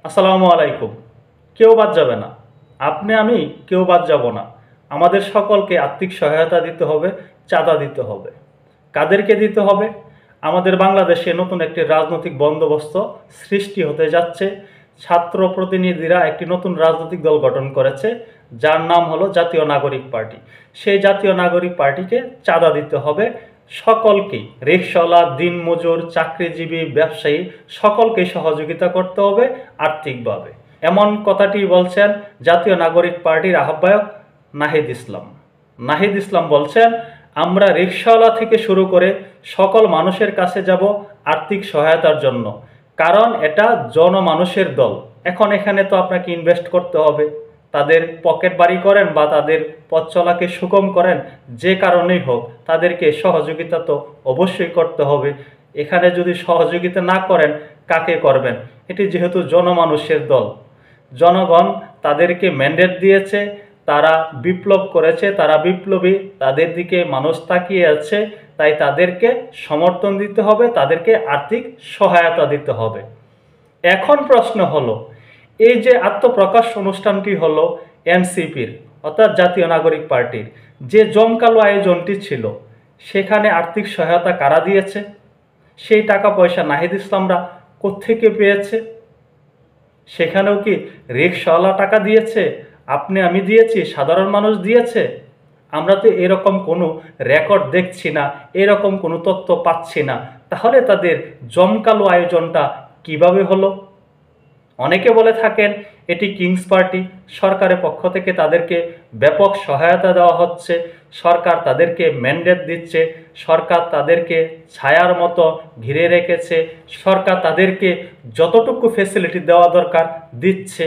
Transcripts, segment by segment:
আসসালামু আলাইকুম। কেউ বাদ যাবে না। আপনি আমি কেউ বাদ যাব না। আমাদের সকলকে আর্থিক সহায়তা দিতে হবে, চাঁদা দিতে হবে। কাদেরকে দিতে হবে? আমাদের বাংলাদেশে নতুন একটি রাজনৈতিক বন্দোবস্ত সৃষ্টি হতে যাচ্ছে। ছাত্র প্রতিনিধিরা একটি নতুন রাজনৈতিক দল গঠন করেছে, যার নাম হলো জাতীয় নাগরিক পার্টি। সেই জাতীয় নাগরিক পার্টিকে চাঁদা দিতে হবে সকলকেই। রিকশাওয়ালা, দিনমজুর, চাকরিজীবী, ব্যবসায়ী সকলকেই সহযোগিতা করতে হবে আর্থিকভাবে। এমন কথাটি বলছেন জাতীয় নাগরিক পার্টির আহ্বায়ক নাহিদ ইসলাম। নাহিদ ইসলাম বলছেন, আমরা রিকশাওয়ালা থেকে শুরু করে সকল মানুষের কাছে যাব আর্থিক সহায়তার জন্য, কারণ এটা জনমানুষের দল। এখন এখানে তো আপনাকে ইনভেস্ট করতে হবে, তাদের পকেট বাড়ি করেন বা তাদের পথ চলাকে সুগম করেন, যে কারণেই হোক তাদেরকে সহযোগিতা তো অবশ্যই করতে হবে। এখানে যদি সহযোগিতা না করেন কাকে করবেন? এটি যেহেতু জনমানুষের দল, জনগণ তাদেরকে ম্যান্ডেট দিয়েছে, তারা বিপ্লব করেছে, তারা বিপ্লবী, তাদের দিকে মানুষ তাকিয়ে আছে, তাই তাদেরকে সমর্থন দিতে হবে, তাদেরকে আর্থিক সহায়তা দিতে হবে। এখন প্রশ্ন হলো, এই যে আত্মপ্রকাশ অনুষ্ঠানটি হলো এনসিপির অর্থাৎ জাতীয় নাগরিক পার্টির, যে জমকালো আয়োজনটি ছিল, সেখানে আর্থিক সহায়তা কারা দিয়েছে? সেই টাকা পয়সা নাহিদ ইসলামরা কোত্থেকে পেয়েছে? সেখানেও কি রিকশাওয়ালা টাকা দিয়েছে, আপনি আমি দিয়েছি, সাধারণ মানুষ দিয়েছে? আমরা তো এরকম কোনো রেকর্ড দেখছি না, এরকম কোনো তথ্য পাচ্ছি না। তাহলে তাদের জমকালো আয়োজনটা কিভাবে হলো? অনেকে বলে থাকেন এটি কিংস পার্টি, সরকারের পক্ষ থেকে তাদেরকে ব্যাপক সহায়তা দেওয়া হচ্ছে, সরকার তাদেরকে ম্যান্ডেট দিচ্ছে, সরকার তাদেরকে ছায়ার মতো ঘিরে রেখেছে, সরকার তাদেরকে যতটুকু ফেসিলিটি দেওয়া দরকার দিচ্ছে।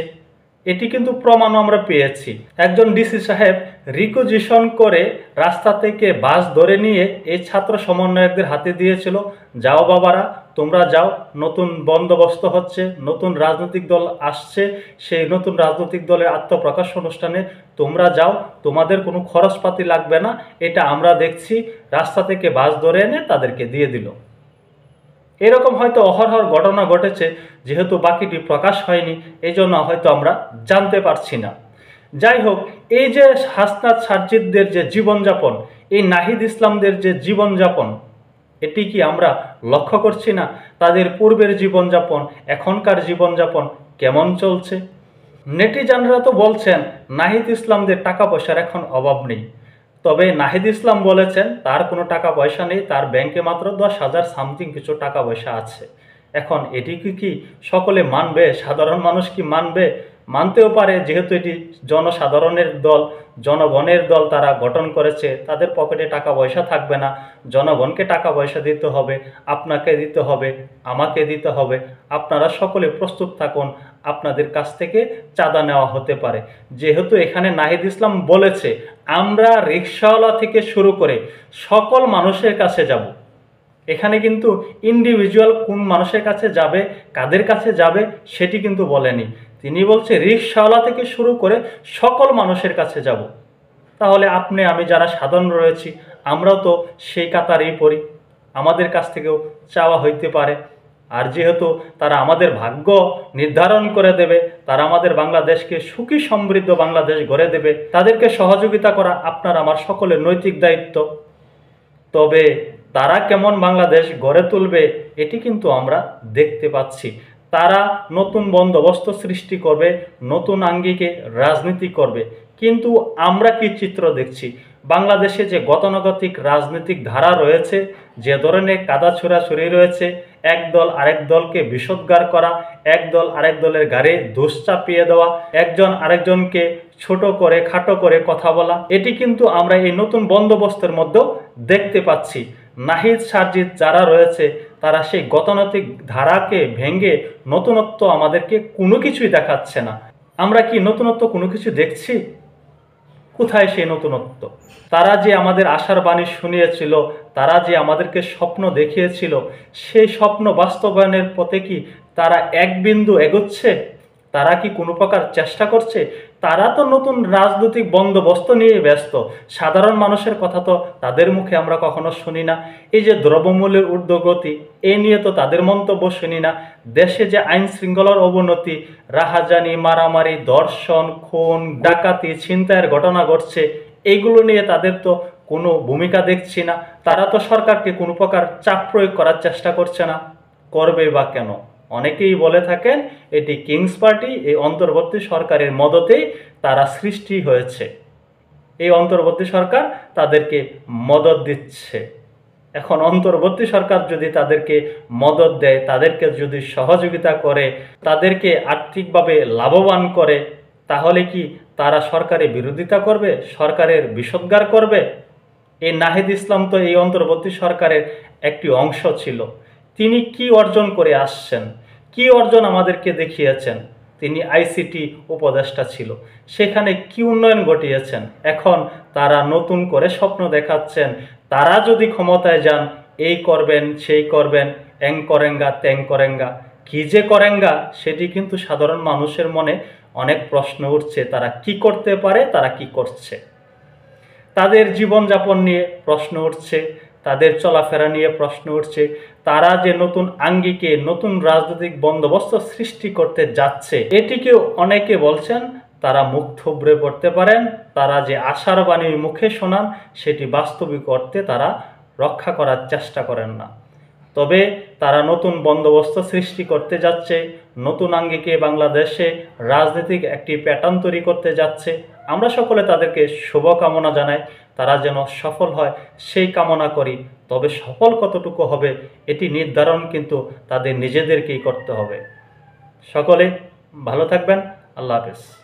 এটি কিন্তু প্রমাণ আমরা পেয়েছি। একজন ডিসি সাহেব রিকুজিশন করে রাস্তা থেকে বাস ধরে নিয়ে এই ছাত্র সমন্বয়কদের হাতে দিয়েছিল, যাও বাবারা তোমরা যাও, নতুন বন্দোবস্ত হচ্ছে, নতুন রাজনৈতিক দল আসছে, সেই নতুন রাজনৈতিক দলের আত্মপ্রকাশ অনুষ্ঠানে তোমরা যাও, তোমাদের কোনো খরচপাতি লাগবে না, এটা আমরা দেখছি। রাস্তা থেকে বাস ধরে এনে তাদেরকে দিয়ে দিল। এরকম হয়তো অহরহ ঘটনা ঘটেছে, যেহেতু বাকিটি প্রকাশ হয়নি এই জন্য হয়তো আমরা জানতে পারছি না। যাই হোক, এই যে হাসনাত সার্জিদদের যে জীবনযাপন, এই নাহিদ ইসলামদের যে জীবনযাপন, এটি কি আমরা লক্ষ্য করছি না? তাদের পূর্বের জীবনযাপন, এখনকার জীবনযাপন কেমন চলছে? নেটিজানরা তো বলছেন নাহিদ ইসলামদের টাকা পয়সার এখন অভাব নেই, তবে নাহিদ ইসলাম বলেছেন তার কোনো টাকা পয়সা নেই, তার ব্যাংকে মাত্র 10,000 সামথিং কিছু টাকা পয়সা আছে। এখন এটি কি সকলে মানবে? সাধারণ মানুষ কি মানবে? মানতেও পারে, যেহেতু এটি জনসাধারণের দল, জনগণের দল তারা গঠন করেছে, তাদের পকেটে টাকা পয়সা থাকবে না, জনগণকে টাকা পয়সা দিতে হবে, আপনাকে দিতে হবে, আমাকে দিতে হবে। আপনারা সকলে প্রস্তুত থাকুন, আপনাদের কাছ থেকে চাঁদা নেওয়া হতে পারে। যেহেতু এখানে নাহিদ ইসলাম বলেছে আমরা রিকশাওয়ালা থেকে শুরু করে সকল মানুষের কাছে যাব, এখানে কিন্তু ইন্ডিভিজুয়াল কোন মানুষের কাছে যাবে, কাদের কাছে যাবে সেটি কিন্তু বলেনি। তিনি বলছে রিকশাওয়ালা থেকে শুরু করে সকল মানুষের কাছে যাব। তাহলে আপনি আমি যারা সাধারণ রয়েছি, আমরাও তো সেই কাতারেই পড়ি, আমাদের কাছ থেকেও চাওয়া হইতে পারে। আর যেহেতু তারা আমাদের ভাগ্য নির্ধারণ করে দেবে, তারা আমাদের বাংলাদেশকে সুখী সমৃদ্ধ বাংলাদেশ গড়ে দেবে, তাদেরকে সহযোগিতা করা আপনার আমার সকলের নৈতিক দায়িত্ব। তবে তারা কেমন বাংলাদেশ গড়ে তুলবে এটি কিন্তু আমরা দেখতে পাচ্ছি। তারা নতুন বন্দোবস্ত সৃষ্টি করবে, নতুন আঙ্গিকে রাজনীতি করবে, কিন্তু আমরা কি চিত্র দেখছি? বাংলাদেশে যে গতানুগতিক রাজনৈতিক ধারা রয়েছে, যে ধরনের কাদা ছোড়াছুড়ি রয়েছে, এক দল আরেক দলকে বিষোদ্গার করা, এক দল আরেক দলের ঘাড়ে দোষ চাপিয়ে দেওয়া, একজন আরেকজনকে ছোট করে খাটো করে কথা বলা, এটি কিন্তু আমরা এই নতুন বন্দোবস্তের মধ্যেও দেখতে পাচ্ছি। নাহিদ সার্জিদ যারা রয়েছে তারা সেই গতানুগতিক ধারাকে ভেঙে নতুনত্ব আমাদেরকে কোনো কিছুই দেখাচ্ছে না। আমরা কি নতুনত্ব কোনো কিছু দেখছি? কোথায় সেই নতুনত্ব? তারা যে আমাদের আশার বাণী শুনিয়েছিল, তারা যে আমাদেরকে স্বপ্ন দেখিয়েছিল, সেই স্বপ্ন বাস্তবায়নের পথে কি তারা এক বিন্দু এগোচ্ছে? তারা কি কোনো প্রকার চেষ্টা করছে? তারা তো নতুন রাজনৈতিক বন্দোবস্ত নিয়ে ব্যস্ত, সাধারণ মানুষের কথা তো তাদের মুখে আমরা কখনো শুনি না। এই যে দ্রব্যমূল্যের ঊর্ধ্বগতি, এ নিয়ে তো তাদের মন্তব্য শুনি না। দেশে যে আইন শৃঙ্খলার অবনতি, রাহাজানি, মারামারি, ধর্ষণ, খুন, ডাকাতি, ছিনতাইয়ের ঘটনা ঘটছে, এইগুলো নিয়ে তাদের তো কোনো ভূমিকা দেখছি না। তারা তো সরকারকে কোনো প্রকার চাপ প্রয়োগ করার চেষ্টা করছে না, করবে বা কেন? অনেকেই বলে থাকেন এটি কিংস পার্টি, এই অন্তর্বর্তী সরকারের মদতেই তারা সৃষ্টি হয়েছে। এই অন্তর্বর্তী সরকার তাদেরকে মদত দিচ্ছে। এখন অন্তর্বর্তী সরকার যদি তাদেরকে মদত দেয়, তাদেরকে যদি সহযোগিতা করে, তাদেরকে আর্থিকভাবে লাভবান করে, তাহলে কি তারা সরকারের বিরোধিতা করবে, সরকারের বিষোদ্গার করবে? এই নাহিদ ইসলাম তো এই অন্তর্বর্তী সরকারের একটি অংশ ছিল। তিনি কি অর্জন করে আসছেন, কি অর্জন আমাদেরকে দেখিয়েছেন? তিনি আইসিটি উপদেষ্টা ছিল, সেখানে কি উন্নয়ন ঘটিয়েছেন? এখন তারা নতুন করে স্বপ্ন দেখাচ্ছেন, তারা যদি ক্ষমতায় যান এই করবেন, সেই করবেন, অ্যাং করেঙ্গা ত্যাং করেঙ্গা। কি যে করেঙ্গা সেটি কিন্তু সাধারণ মানুষের মনে অনেক প্রশ্ন উঠছে। তারা কি করতে পারে, তারা কি করছে? তাদের জীবনযাপন নিয়ে প্রশ্ন উঠছে, তাদের চলাফেরা নিয়ে প্রশ্ন উঠছে। তারা যে নতুন আঙ্গিকে নতুন রাজনৈতিক বন্দোবস্ত সৃষ্টি করতে যাচ্ছে, এটিকেও অনেকে বলছেন তারা মুখ থুবড়ে পড়তে পারেন। তারা যে আশার বাণী মুখে শোনান সেটি বাস্তবিক অর্থে তারা রক্ষা করার চেষ্টা করেন না। তবে তারা নতুন বন্দোবস্ত সৃষ্টি করতে যাচ্ছে, নতুন আঙ্গিকে বাংলাদেশে রাজনৈতিক একটি প্যাটার্ন তৈরি করতে যাচ্ছে। আমরা সকলে তাদেরকে শুভকামনা জানাই, তারা যেন সফল হয় সেই কামনা করি। তবে সফল কতটুকু হবে এটি নির্ধারণ কিন্তু তাদের নিজেদেরকেই করতে হবে। সকলে ভালো থাকবেন। আল্লাহ হাফেজ।